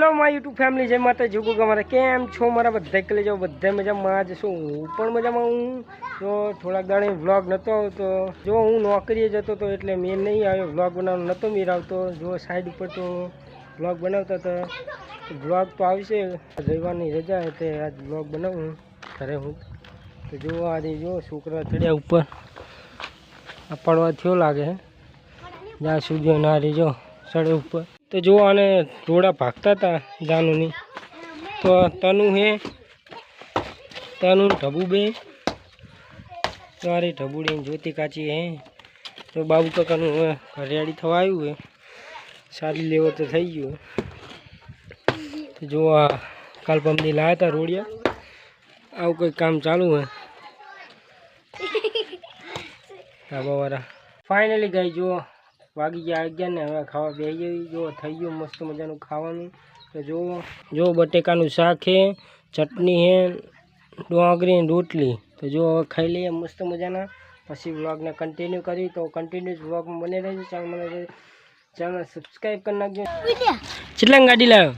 Hello my YouTube family, જય માતા જોગો તમારે કેમ છો? મારા બધા કે લેજો, બધા મજામાં જ છું. હું પણ મજામાં હું. તો થોડાક દાડે વ્લોગ નહોતો આવતો. જો હું નોકરીએ જતો હતો એટલે મેં નહીં આવ્યો, વ્લોગ બનાવવાનો નહોતો મેર આવતો. જો સાઈડ ઉપર તો વ્લોગ બનાવતા હતા. વ્લોગ તો આવશે, રવિવારની રજા એટલે આજ વ્લોગ બનાવું ઘરે હું. તો જો આજે જો છોકરા ચડ્યા ઉપર, આ પડવા થયો લાગે હે. જ્યાં સુધી ના રહી જો ચડે ઉપર. તો જો આને થોડા ભાગતા હતા જાનુની. તો તનુ હે, તનુ ઢબુ બે, તો અરે ઢબુડી જ્યોતિ કાચી હે. તો બાબુ કાકાનું હવે ઘરેડી થવા આવ્યું હે, સારી લેવો તો થઈ ગયું. તો જો આ કાલ પંપની લાયા હતા રોડિયા, આવું કંઈક કામ ચાલુ હે ધાબાવાળા. ફાઇનલી ગઈ જો વાગી ગયા 11 ને હવે ખાવા બેસી ગઈ. જો થઈ ગયું મસ્ત મજાનું ખાવાનું. તો જો બટેકાનું શાક છે, ચટણી છે, ડોંગળી રોટલી. તો જો હવે ખાઈ લઈએ મસ્ત મજાના, પછી વ્લોગને કન્ટિન્યુ કરી. તો કન્ટિન્યુઅસ વ્લોગમાં બને રહેજો. ચેનલ સબસ્ક્રાઈબ કરી નાખજો. કેટલા ગાડી લાવ્યો?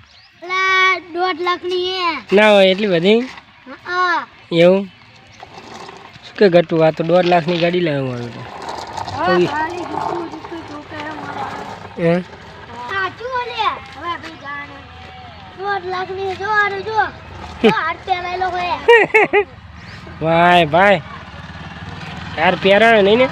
1.5 લાખની ના હોય એટલી બધી એવું શું કે ઘટું? આ તો 1.5 લાખની ગાડી લાવ્યો મારું તો. ભાઈ ભાઈ યાર પહેરાયો નહીં ને.